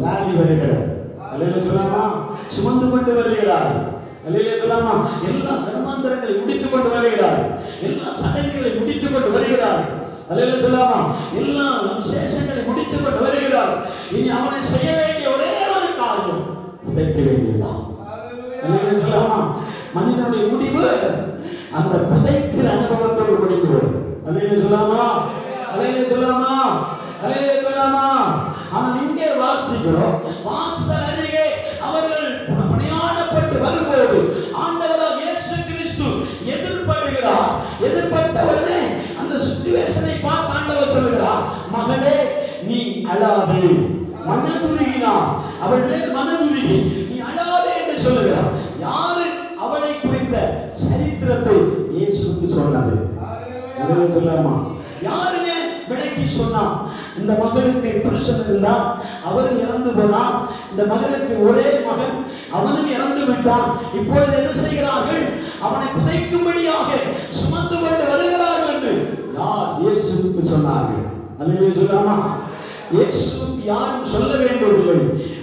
[SPEAKER 3] ராலி வருகிறார். அல்லேலூயா சொல்லாமா? சுமந்து கொண்டு வருகிறார். அல்லேலூயா சொல்லாமா? எல்லா தர்மாந்தரங்களை முடித்துக் கொண்டு வருகிறார். எல்லா சடங்குகளை முடித்துக் கொண்டு வருகிறார். அல்லேலூயா சொல்லாமா? எல்லா விசேஷங்களை முடித்துக் கொண்டு வருகிறார். இனி அவனை செய்ய வேண்டிய ஒரே ஒரு காரியம் புதைக்க வேண்டியதுதான். அல்லேலூயா சொல்லாமா? மனிதனுடைய முடிவு அந்த புதைக்கிற அனுபவத்தோடு முடிந்துவிடும். அல்லேலூயா சொல்லாமா? அல்லேலூயா சொல்லாமா? அல்லேலூயா சொல்லாமா? ஆனால் இங்கே வாசிக்கிறோம், வாசல் அருகே அவர்கள் பிரயாணப்பட்டு வரும்போது ஆண்டவராக இயேசு கிறிஸ்து எதிர்படுகிறார். எதிர்பட்ட உடனே அந்த சிச்சுவேஷனை பார்த்து ஆண்டவர் சொல்கிறார், மகளே நீ அழாதே. மனதுருகினார், அவள் மேல் மனதுருகி நீ அழாதே என்று சொல்லுகிறார். யாரு அவளை குறித்த சரித்திரத்தை இயேசுவுக்கு சொன்னது? சொல்லாமா? யாருங்க விளக்கி சொன்னான்? இந்த மகனுக்கு புருஷன் இருந்தான், அவரும் இறந்து போனான். இந்த மகனுக்கு ஒரே மகன், அவனும் இறந்து விட்டான். இப்பொழுது என்ன செய்கிறார்கள்? அவனை புதைக்கும்படியாக சுமந்து கொண்டு வருகிறார்கள் என்று யார் இயேசுவுக்கு சொன்னார்கள்? அல்லேலூயா சொல்லாமா? இயேசுவுக்கு யாரும் சொல்ல வேண்டியதில்லை.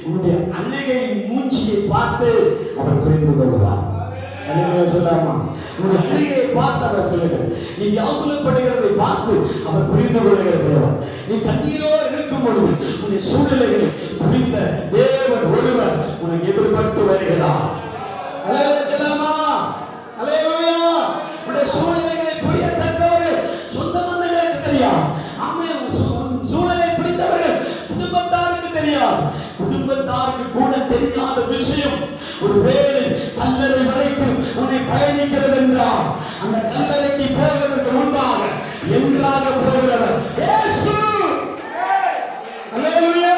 [SPEAKER 3] உன்னுடைய அழுகை மூஞ்சியை பார்த்து அவர் புரிந்து கொள்கிறார். அல்லேலூயா சொல்லாமா? உன்னுடைய அழுகையை பார்த்து அவர் சொல்லுகிறார். நீ வியாகுலப்படுகிறதை பார்த்து அவர் புரிந்து கொள்கிற தேவன். நீ கண்ணீரோடு இருக்கும் பொழுது உன்னுடைய சூழ்நிலைகளை புரிந்த தேவன் ஒருவர் உனக்கு எதிர்பட்டு வருகிறார். அல்லேலூயா சொல்லாமா? அல்லேலூயா. உன்னுடைய சூழ்நிலைகளை புரியத்தக்கவர்கள் சொந்த பந்தங்களுக்கு தெரியும். சூழலை புரிந்தவர்கள் குடும்பத்தாருக்கு தெரியாது. குடும்பத்தாருக்கு கூட தெரியாத விஷயம் ஒரு வேளை கல்லறை வரைக்கும் உன்னை பயணிக்கிறது என்றால் அந்த கல்லறைக்கு போவதற்கு முன்பாக என்றாக போகிறவர் இயேசு. அல்லேலூயா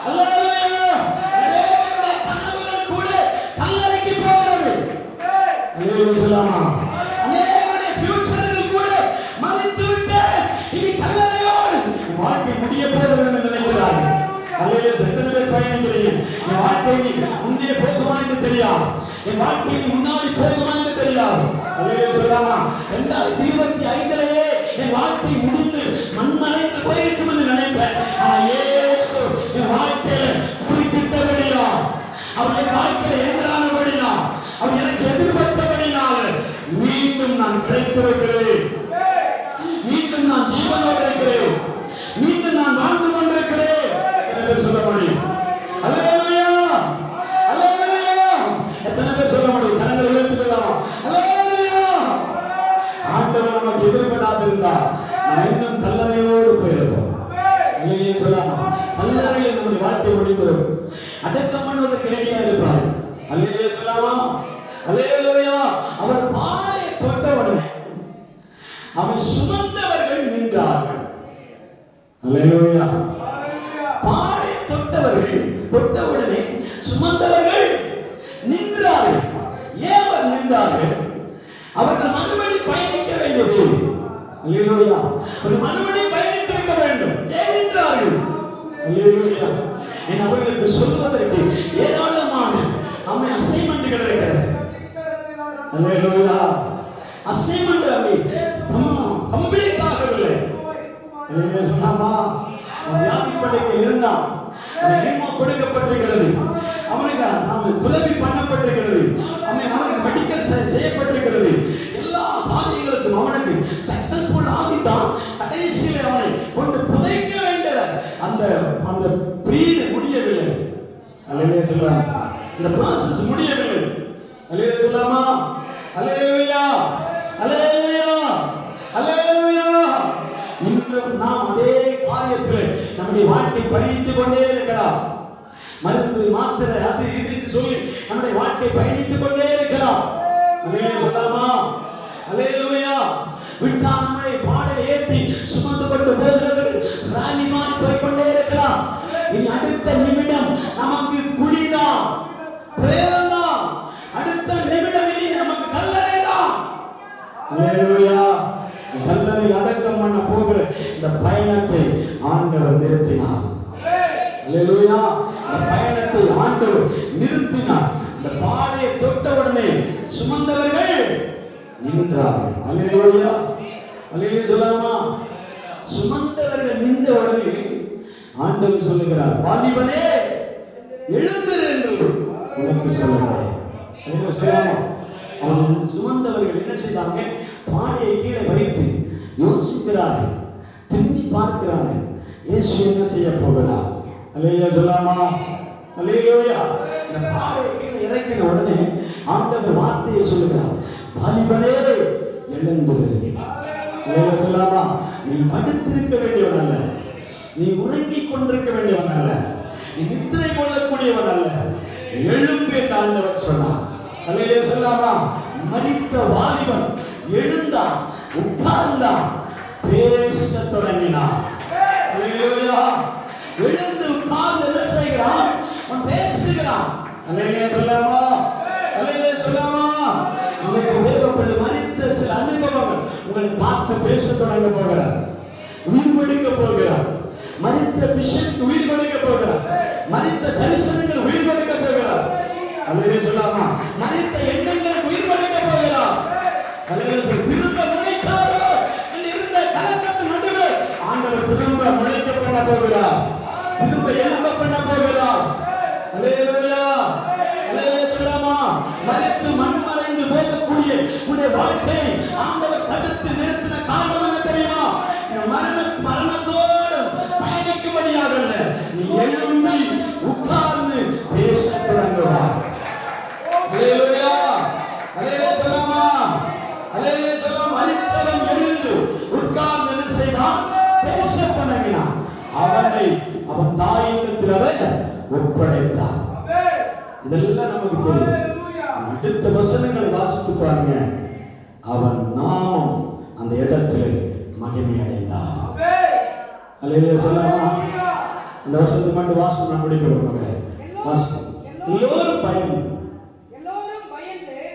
[SPEAKER 3] அல்லேலூயா. அநேகருடைய கனவுகள் கூட கல்லறைக்கு போகிறது. அல்லேலூயா சொல்லாமா? அநேகருடைய ஃபியூச்சர்கள் கூட மறித்து விட்டு இனி கல்லறையோடு வாழ்க்கை முடிய போகிறது என்று நினைக்கிறார்கள். அல்லேலூயா. எத்தனை பேர் பயணிக்கிறீங்க? என் வாழ்க்கை முன்னே போகுமா என்று தெரியாது, என் வாழ்க்கை முன்னாடி போகுமா என்று தெரியாது. அல்லேலூயா சொல்லாமா? 2025 என் வாழ்க்கை முடிந்து மண்மறைந்து போயிருக்கும் என்று நினைப்பேன். ஆனால் இயேசு என் வாழ்க்கையில குறிப்பிட்டபடியா, அவர் என் வாழ்க்கையில எதிரானபடினா, அவர் எனக்கு எதிர்பட்டபடினால மீண்டும் நான் கிடைத்திருக்கிறேன். மீண்டும் நான் ஜீவனோடு இருக்கிறேன். மீண்டும் நான் வாழ்ந்து கொண்டிருக்கிறேன் என்று சொல்ல முடியும். அல்லேலூயா அல்லேலூயா. எத்தனை பேர் சொல்ல முடியும்? கரங்களை உயர்த்தி சொல்லலாமா? அல்லேலூயா. ஆண்டவர் நமக்கு எதிர்படாதிருந்தார் நாம் இன்னும் கல்லறையோடு போயிருப்போம். அல்லேலூயா சொல்லாமா? கல்லறையில் நம்முடைய வாழ்க்கை முடிந்துவிடும். அடக்கம் பண்ணுவதற்கு ரெடியா இருப்பார். அல்லேலூயா சொல்லாமா? அல்லேலூயா. அவர் பாடையை தொட்டவுடனே அவன் சுமந்தவர்கள் நின்றார்கள். அல்லேலூயா. பாடை தொட்டவுடனே சுமந்தவர்கள் நின்றார்கள். ஏவர் நின்றார்கள்? அவர்கள் மறுபடி பயணிக்க வேண்டியது. அல்லேலூயா. ஒரு மறுபடி பயணித்திருக்க வேண்டும். ஏன் நின்றார்கள்? அல்லேலூயா. என் அவர்களுக்கு சொல்வதற்கு ஏராளமான அம்மை அசைன்மெண்ட்கள் இருக்கிறது. அல்லேலூயா. அசைன்மெண்ட் அவை கம்ப்ளீட் ஆகவில்லை. அல்லேலூயா சொல்லாமா? வியாதி படுக்கையில் இருந்தான், கொடுக்கப்பட்டிருக்கிறது, அவனுக்கு நாம துறவி பண்ணப்பட்டிருக்கிறது, அவனுக்கு மெடிக்கல் செய்யப்பட்டிருக்கிறது, எல்லா காரியங்களுக்கும் அவனுக்கு சக்சஸ்ஃபுல் ஆகித்தான். கடைசியில் அவனை கொண்டு புதைக்க வேண்டிய அந்த அந்த பீரியட் முடியவில்லை. அல்லேலூயா சொல்லாமா? இந்த ப்ராசஸ் முடியவில்லை. அல்லேலூயா சொல்லாமா? அல்லேலூயா அல்லேலூயா அல்லேலூயா. இன்றும் நாம் அதே காரியத்தில் நம்முடைய வாழ்க்கை பயணித்துக் கொண்டே இருக்கலாம். மருந்து மாத்திரை அது இது சொல்லி நம்முடைய வாழ்க்கை பயணித்துக் கொண்டே இருக்கலாம். அல்லேலூயா சொல்லாமா? அல்லேலூயா. விட்டா நம்மை பாடலை ஏற்றி சுமந்து கொண்டு போகிறது ராணி மாறி போய்கொண்டே இருக்கலாம். இனி அடுத்த நிமிடம் நமக்கு குடிதான், பிரேதம்தான். அடுத்த நிமிடம் இனி நமக்கு கல்லறைதான். அல்லேலூயா. கல்லறை அடக்கம் பண்ண போகிற இந்த பயணத்தை ஆண்டவர் நிறுத்தினார். அல்லேலூயா. இந்த பயணத்தை ஆண்டவர் நிறுத்தினார். இந்த பாடையை தொட்டவுடனே சுமந்தவர்கள் நின்றார்கள். அல்லேலூயா, அல்லேலூயா சொல்லாமா? சுமந்தவர்கள் நின்ற உடனே ஆண்டவர் சொல்லுகிறார், வாலிபனே எழுந்திரு என்று உனக்கு சொல்லுகிறேன். அல்லேலூயா சொல்லாமா? அவன் சுமந்தவர்கள் என்ன செய்தாங்க? பானையை கீழே வைத்து யோசிக்கிறார்கள், திரும்பி பார்க்கிறார்கள், இயேசு என்ன செய்ய போகிறார்? அல்லேலூயா சொல்லாமா? அல்லேலூயா. இந்த பானையை கீழே இறக்கின உடனே ஆண்டவர் வார்த்தையை சொல்லுகிறார், வாலிபனே எழுந்திரு. அல்லேலூயா சொல்லாமா? நீ படுத்திருக்க வேண்டியவன் அல்ல, நீ உறங்கிக் கொண்டிருக்க வேண்டியவன் அல்ல, நீ நித்திரை கொள்ளக்கூடியவன் அல்ல, எழும்பே ஆண்டவர் சொன்னார். அல்லேலூயா சொல்லாமா? மரித்த வாலிபன் எழுந்தான், உட்கார்ந்தான், பேசத் தொடங்கினான். அல்லேலூயா. எழுந்து உட்கார்ந்து என்ன செய்கிறான்? அவன் பேசுகிறான். அல்லேலூயா சொல்லாமா? அல்லேலூயா சொல்லாமா? உங்களுக்கு தேவப்படி மரித்த சில அனுபவங்கள் உங்களை பார்த்து பேசத் தொடங்க போகிறார், உயிர் கொடுக்க போகிறார். மரித்த பிஷனுக்கு உயிர் கொடுக்க போகிறார், மரித்த தரிசனங்கள் உயிர் கொடுக்க போகிறார். அல்லேலூயா சொல்லாமா? மரித்த எண்ணங்கள் உயிர் கொடுக்க போகிறார். அல்லேலூயா. திரும்ப முளைக்காரோ என்று இருந்த கலக்கத்தின் நடுவே ஆண்டவர் திரும்ப முளைக்க பண்ண போகிறார், திரும்ப எழும்ப பண்ண போகிறார். அல்லேலூயா, அல்லேலூயா சொல்லாமா? மரித்து மண்மறைந்து போகக்கூடிய உடைய வாழ்க்கையை ஆண்டவர் தடுத்து நிறுத்தின காரணம் என்ன தெரியுமா? மரணத்தோடு பயணிக்கும்படியாக அல்ல, நீ எழும்பி உட்கார்ந்து பேச தொடங்குவார். அல்லேலூயா, அல்லேலூயா சொல்லாமா? அல்லேலூயா சொல்லாமா? மரித்தவன் எழுந்து உட்கார்ந்து என்ன செய்தான்? பேச தொடங்கினான். அவனை அவன் தாயிடத்தில் அவர் ஒப்படைத்தார். இதெல்லாம் நமக்கு தெரியும். அடுத்த வசனங்களை வாசித்து பாருங்க. அவன் நாமம் அந்த இடத்திலே மகிமை அடைந்தார். அல்லேலூயா சொல்லாமா? அந்த வசனத்தை மட்டும் வாசம் நான் முடிக்கிறோம் மகளே. வாசம். எல்லோரும் பயந்து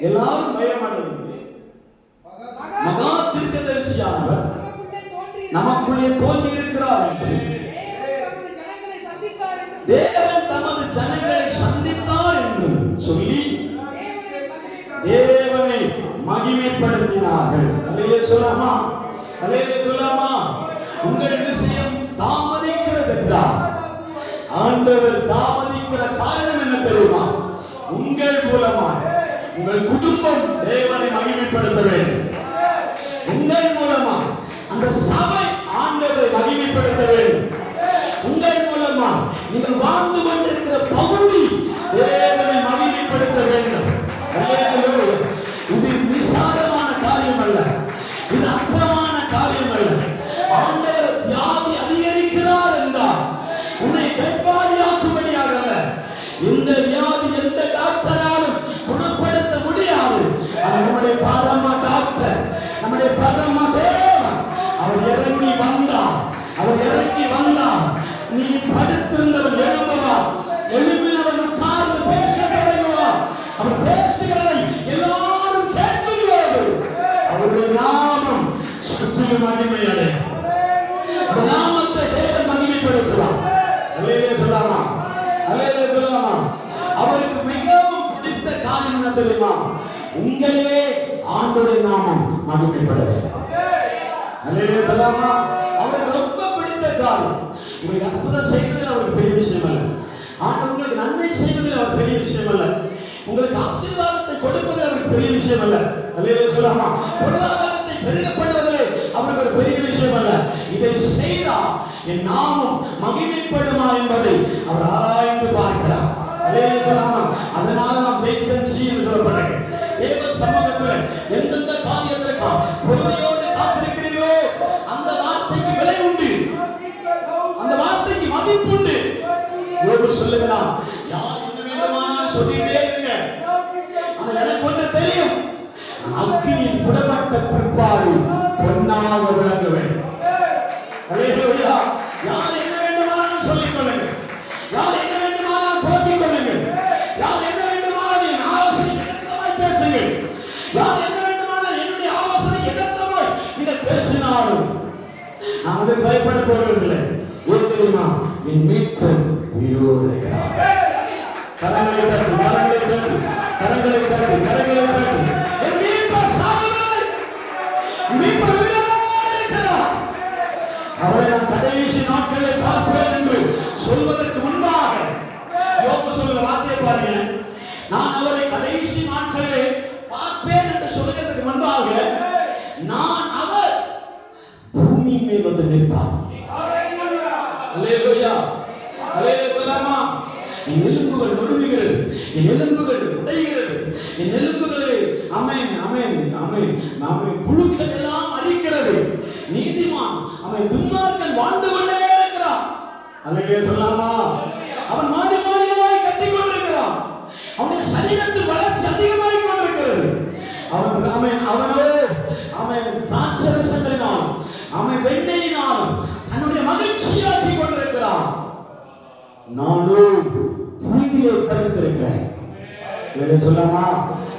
[SPEAKER 3] எல்லாரும் பயமடைந்து மகா தீர்க்கதரிசியானவர் நமக்குள்ளே தோன்றி இருக்கிறார் என்று தேவன் தமது ஜனங்களை சந்தித்தார் என்று சொல்லி தேவனை மகிமைப்படுத்தினார்கள். அல்லேலூயா சொல்லாமா? அல்லேலூயா சொல்லாமா? உங்கள் விஷயம் தாமதிக்கிறது என்றால் ஆண்டவர் தாமதிக்கிற காரணம் என்ன தெரியுமா? உங்கள் மூலமாக உங்கள் குடும்பம் தேவனை மகிமைப்படுத்த வேண்டும். உங்கள் மூலமா அந்த சபை ஆண்டவரை மகிமைப்படுத்த வேண்டும். உங்கள் மூலமா நீங்கள் வாழ்ந்து கொண்டிருக்கிற பகுதி தேவனை மகிமைப்படுத்த வேண்டும். இது நிசாரமான காரியம் அல்ல, இது அற்பமான காரியம் அல்ல. ஆண்டவர் வியாதி அதிகரிக்கிறார் என்றால் உன்னை பெற்பாடியாக்கும்படியாக அல்ல. இந்த வியாதி எந்த டாக்டராலும் குணப்படுத்த முடியாது. நம்முடைய பரம டாக்டர், நம்முடைய பரம தேவன், அவர் இறங்கி வந்தார். அவர் இறங்கி வந்தார். நீ படுத்திருந்தவன் எழும்புவார், எழுப்பினவன் உட்கார்ந்து பேச தொடங்குவார். அவர் பேசுகிறதை எல்லாரும் கேட்கும்போது அவருடைய நாமம் சுற்றிலும் மகிமை அடையும். அந்த நாமத்தை தேவன் மகிமைப்படுத்துவார். அல்லேலூயா சொல்லாமா? அல்லேலூயா சொல்லாமா? அவருக்கு மிகவும் பிடித்த காரியம் என்ன தெரியுமா? உங்களிலே ஆண்டவருடைய நாமம் மகிமைப்பட வேண்டும். அல்லேலூயா சொல்லாமா? அவருக்கு ரொம்ப பிடித்த காரியம். உங்களுக்கு அற்புதம் செய்வதில் அவருக்கு பெரிய விஷயம் அல்ல, ஆண்டவர் உங்களுக்கு நன்மை செய்வதில் அவர் பெரிய விஷயம் அல்ல, உங்களுக்கு ஆசீர்வாதத்தை கொடுப்பதில் அவருக்கு பெரிய விஷயம் அல்ல. அல்லேலூயா சொல்லாமா? பொருளாதாரத்தை பெருக பண்ணுவதிலே அவருக்கு ஒரு பெரிய விஷயம் அல்ல. இதை செய்தால் என் நாமம் மகிமைப்படுமா என்பதை அவர் ஆராய்ந்து பார்க்கிறார். அல்லேலூயா சொல்லாமா? அதனால நான் வேகன்சி என்று சொல்லப்படுறேன். தேவ சமூகத்தில் எந்தெந்த காரியத்திற்காக பொறுமையோடு காத்திருக்கிறீர்களோ அந்த வார்த்தைக்கு விலை உண்டு, அந்த வார்த்தைக்கு மதிப்புண்டு. யோபு சொல்லுகிறான், யார் என்ன வேண்டுமானால் சொல்லிட்டே இருங்க, ஆனா எனக்கு ஒன்று தெரியும், அக்கினியில் புடப்பட்ட பிற்பாடு பொன்னாக விளங்குவேன். அல்லேலூயா. யார் என்ன வேண்டுமானாலும் சொல்லிக் கொள்ளுங்கள், யார் என்ன வேண்டுமானாலும் போற்றிக் கொள்ளுங்கள், யார் என்ன வேண்டுமானாலும் என் ஆலோசனை எதிர்த்தமாய் பேசுங்கள், யார் என்ன வேண்டுமானாலும் என்னுடைய ஆலோசனை எதிர்த்தமாய் நீங்கள் பேசினாலும் நான் அதற்கு பயப்பட போவதில்லை. ஏன் தெரியுமா? என் மீட்பர் உயிரோடு இருக்கிறார். கரங்களை தட்டி, கரங்களை தட்டி, கரங்களை தட்டி, கரங்களை தட்டி. என் மீட்பர் சாகவில்லை. முன்பாக நான் அவர் பூமி மேல் வந்து நிற்பார். அல்லேலூயா, அல்லேலூயா சொல்லாமா? என் எலும்புகள் நொறுங்குகிறது, என் எலும்புகள் உடைகிறது, என் எலும்புகளை அமேன் அமேன் அமேன் அமேன் புழுக்கள் எல்லாம் அரிக்கிறது. நீதிமான் அவன் துன்மார்க்கன் வாழ்ந்து கொண்டே இருக்கிறான். அல்லேலூயா சொல்லாமா? அவன் மாடி மாடியாய் கட்டிக் கொண்டிருக்கிறான். அவனுடைய சரீரத்தின் வளர்ச்சி அதிகமாகிக் கொண்டிருக்கிறது. அவன் அவன் அவனோ அவன் திராட்சரசங்களினால் அவன் வெண்ணெயினால் தன்னுடைய மகிழ்ச்சியாக்கி கொண்டிருக்கிறான். நானும் புலியிலே தரித்திருக்கிறேன். சொல்லாமா?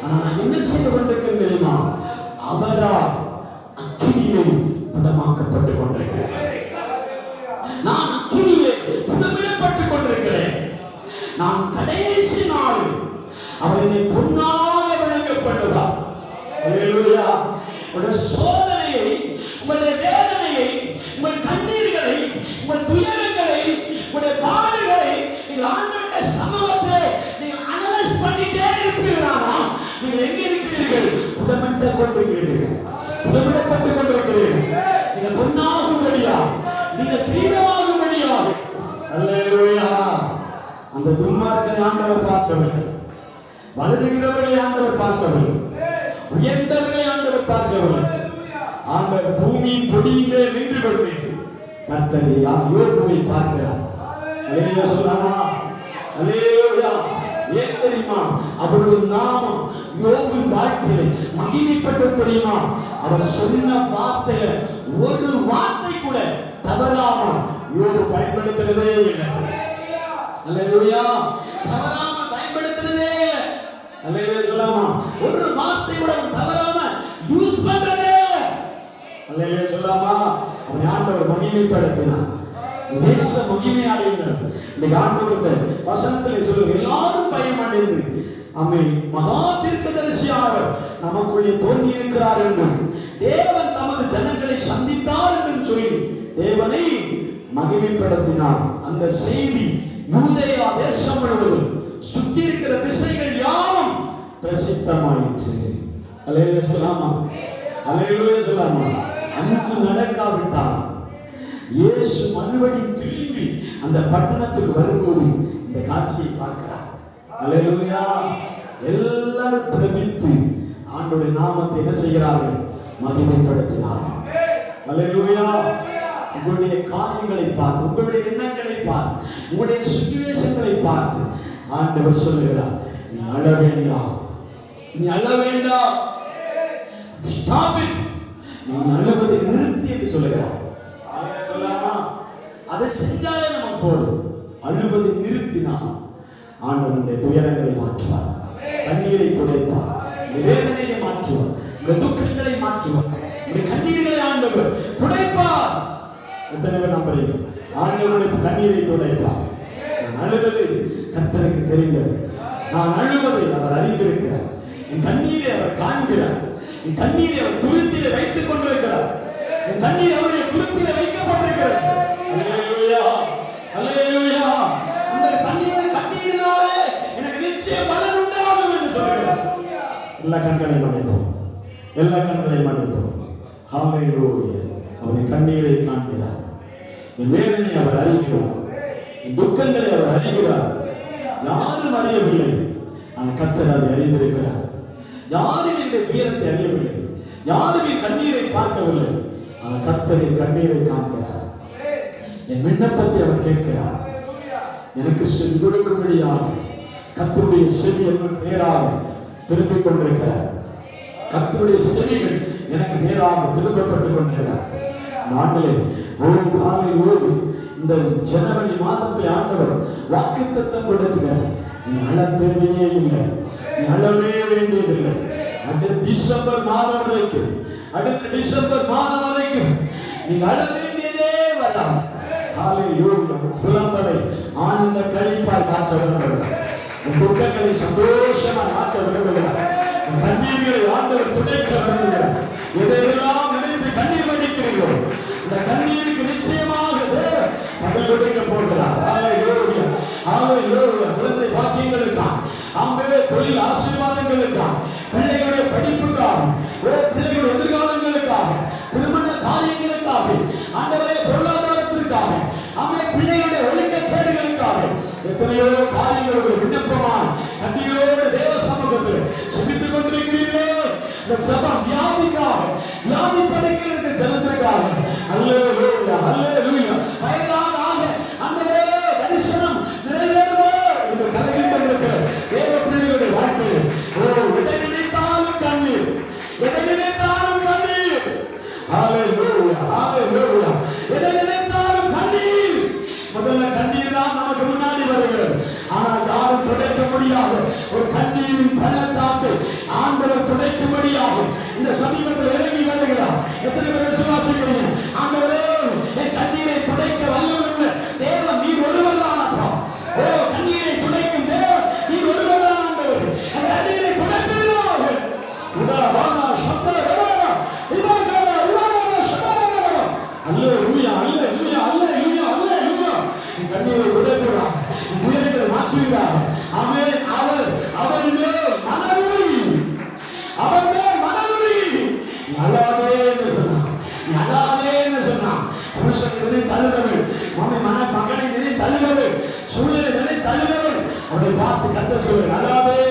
[SPEAKER 3] ஆனா நான் என்ன செய்து கொண்டிருக்கிறேன் தெரியுமா? அவரா அக்கினியை புடமாக்கப்பட்டுக் கொண்டிருக்கிறேன். நான் அக்கினியிலே புடமிடப்பட்டுக் கொண்டிருக்கிறேன். நான் கடைசி நாள் அவர் என்னை பொன்னாக விளங்கப்பட்டதார். அல்லேலூயா. உங்களுடைய சோதனையை, உங்களுடைய வேதனையை, உங்கள் கண்ணீர்களை, உங்கள் துயரங்களை, உங்களுடைய பாடுகளை நீங்கள் ஆண்டவருடைய சமூகத்திலே நீங்கள் அனலைஸ் பண்ணிட்டே இருப்பீர்களானா நீங்கள் எங்கே இருக்கிறீர்கள்? புடமிட்டுக் கொண்டிருக்கிறீர்கள், புடமிடப்பட்டுக் கொண்டிருக்கிறீர்கள். நீங்கள் பொன்னாகும்படியா, நீங்கள் கிரீடமாகும்படியா. அல்லேலூயா. அந்த துன்மார்க்கனை ஆண்டவர் பார்க்கவில்லை, வளருகிறவர்களை ஆண்டவர் பார்க்கவில்லை, உயர்ந்தவர்களை ஆண்டவர் பார்க்கவில்லை. ஆண்டவர் பூமியின் பொடியிலே நின்று கொண்டு கர்த்தரை யோபுவை பார்க்கிறார். அல்லேலூயா சொல்லாமா? அல்லேலூயா. ஏன் தெரியுமா? அவருடைய நாமம் யோபுவின் வாழ்க்கையிலே மகிமைப்பட்டது தெரியுமா? அவர் சொன்ன வார்த்தையில ஒரு வார்த்தை கூட தவறாமல் யோபு பயன்படுத்துறதே இல்லை. அல்லேலூயா. தவறாம பயன்படுத்துறதே இல்லை. அல்லேலூயா சொல்லாமா? ஒரு வார்த்தை கூட தவறாம யூஸ் பண்றதே இல்லை. அல்லேலூயா சொல்லாமா? அவன் ஆண்டவர் மகிமைப்படுத்தினார். தேச மகிமை அடைந்தார். இந்த ஆண்டவருடைய வசனத்திலே சொல்லுங்க, எல்லாரும் பயம் அடைந்து அம்மை மகா தீர்க்கதரிசியானவர் நமக்குள்ளே தோன்றி இருக்கிறார் என்றும் தேவன் தமது ஜனங்களை சந்தித்தார் என்றும் சொல்லி தேவனை மகிமைப்படுத்தினார். அந்த செய்தி யூதேயா தேசம் முழுவதும் சுற்றி இருக்கிற திசைகள் யாவும் பிரசித்தமாயிற்று. அல்லேலூயா சொல்லாமா? அல்லேலூயா சொல்லாமா? அன்னைக்கு நடக்காவிட்டால் இயேசு மறுபடியும் திரும்பி அந்த பட்டணத்துக்கு வரும்போது இந்த காட்சியை பார்க்கிறார். அல்லேலூயா. எல்லாரும் பிரமித்து ஆண்டவருடைய நாமத்தை என்ன செய்கிறார்கள்? மகிமைப்படுத்தினார்கள். அல்லேலூயா. உங்களுடைய காரியங்களை பார்த்து, உங்களுடைய எண்ணங்களை பார்த்து, உங்களுடைய சிச்சுவேஷன்களை பார்த்து ஆண்டவர் சொல்லுகிறார், நீ அழ வேண்டாம், நீ அழ வேண்டாம், ஸ்டாப் இட், நீ அழுவதை நிறுத்தி என்று சொல்லுகிறார். சொல்லாமா? அதை செஞ்சாலே நமக்கு போதும். அழுவதை நிறுத்தினால் ஆண்டவருடைய துயரங்களை மாற்றுவார், கண்ணீரை துடைப்பார், வேதனையை மாற்றுவார், துக்கங்களை மாற்றுவார், கண்ணீர்களை ஆண்டவர் துடைப்பார். எத்தனை பேர் நம்புறீங்க? ஆண்டவருடைய கண்ணீரை துடைப்பார். நான் அழுவது கர்த்தருக்கு தெரிந்தது, நான் அழுவதை அவர் அறிந்திருக்கிறார், என் கண்ணீரை அவர் காண்கிறார், என் கண்ணீரை அவர் துருத்திலே வைத்துக் கொண்டிருக்கிறார், என் கண்ணீர் அவருடைய துருத்திலே வைக்கப்பட்டிருக்கிறது. அல்லேலூயா, அல்லேலூயா. அந்த கண்ணீரினாலே எனக்கு நிச்சயம் பலன் உண்டாகும் என்று சொல்கிறார். எல்லா கண்களையும் அடைப்போம், எல்லா கண்களையும் அடைப்போம். ஹல்லேலூயா. அவருடைய கண்ணீரை காண்கிறார், என் வேதனை அவர் அறிகிறார், என் துக்கங்களை அவர் அறிகிறார். யாரும் அறியவில்லை, ஆனால் கர்த்தர் அதை அறிந்திருக்கிறார். யாரும் இந்த வீரத்தை அறியவில்லை, யாரும் என் கண்ணீரை பார்க்கவில்லை, ஆனால் கர்த்தரின் கண்ணீரை காண்கிறார். என் விண்ணப்பத்தை அவர் கேட்கிறார். எனக்கு செவி கொடுக்கும்படியாக கர்த்தருடைய செவி எனக்கு நேராக திரும்பிக் கொண்டிருக்கிறார். கர்த்தருடைய செவிகள் எனக்கு நேராக திரும்பப்பட்டுக் கொண்டிருக்கிறார். நாங்களே ஒரு காலை ஓடு இந்த ஜனவரி மாதத்தில் ஆண்டவர் வாக்குத்தத்தம் கொடுக்கிறார். நீ அழ தேவையே இல்லை, நீ அழவே வேண்டியதில்லை. அடுத்த டிசம்பர் மாதம் வரைக்கும், அடுத்த டிசம்பர் மாதம் வரைக்கும் நீங்க அழ வேண்டியதே வரலாம். ஹல்லேலூயா. புலம்பலை ஆனந்த களிப்பாய் மாற்ற விரும்புகிறார், துக்கங்களை சந்தோஷமா மாற்ற விரும்புகிறார், கண்ணீர்களை ஆண்டவர் துடைக்க விரும்புகிறார். எதையெல்லாம் நினைத்து கண்ணீர் வடிக்கிறீர்களோ இந்த கண்ணீருக்கு நிச்சயமாக பதில் கொடுக்க போகிறார். ஹல்லேலூயா, ஹல்லேலூயா. குழந்தை பாக்கியங்களுக்காக, ஆமே தொழில் ஆசீர்வாதங்களுக்காக, பிள்ளைகளுடைய படிப்புக்காக, பிள்ளைகளுடைய ஜெபம் வியாதிக்காக, வியாதி படுக்கையில் இருக்கிற ஜனத்திற்காக. அல்லேலூயா, அல்லேலூயா. வயதாக ஆண்டவரே தரிசனம் நிறைவேறுமோ என்று கலங்கிக் கொண்டிருக்கிற தேவ பிள்ளைகளுடைய வாழ்க்கையில் எதை நினைத்தாலும் கண்ணீர், எதை நினைத்தாலும் கண்ணீர். ஹalleluya, ஹalleluya. எதை நினைத்தாலும் கண்ணீர். முதல்ல கண்ணீர் தான் நமக்கு முன்னாடி வருகிறது. ஆனால் யாரும் துடைக்க முடியாது ஒரு கண்ணீரின் பள்ளத்தாக்கை ஆண்டவர் துடைக்கும்படியாக இந்த சமீபத்தில் இறங்கி வருகிறார். எத்தனை பேர் விசுவாசிக்கிறீங்க? ஆண்டவரே என் கண்ணீரை துடைக்க வல்லவருள்ள தேவன் நீர் ஒருவர் தான். அப்பா, ஓ கண்ணீரை துடைக்கும் தேவன் நீர் ஒருவர் தான். ஆண்டவர் என் கண்ணீரை துடைப்பீராக. உடவானா சப்த ரவானா இவாகா இவாகா சபரவா. அல்லேலூயா, அல்லேலூயா, அல்லேலூயா, அல்லேலூயா. என் கண்ணீரை துடைப்பீராக, என் உயிரை மாற்றுவீராக. ஆமென். அவர் மேல் மனதுருகி, அவர் மேல் மனதுருகி நீ அழாதே என்று சொன்னான். நீ அழாதே என்று சொன்னான். புருஷன் இதனை தள்ளுகிறவள், மகனை இதனை தள்ளுகிறவள், சூழ்நிலை தள்ளுகிறவள் அவனை பார்த்து கத்த சொல்ல அழாதே.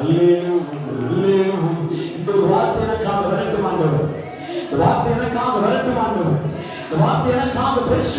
[SPEAKER 3] அல்லேலூயா, அல்லேலூயா. இந்த ஒரு வார்த்தை எனக்காக வரட்டும் ஆண்டவர், இந்த வார்த்தை எனக்காக வரட்டும் ஆண்டவர், இந்த வார்த்தை எனக்காக பேசு.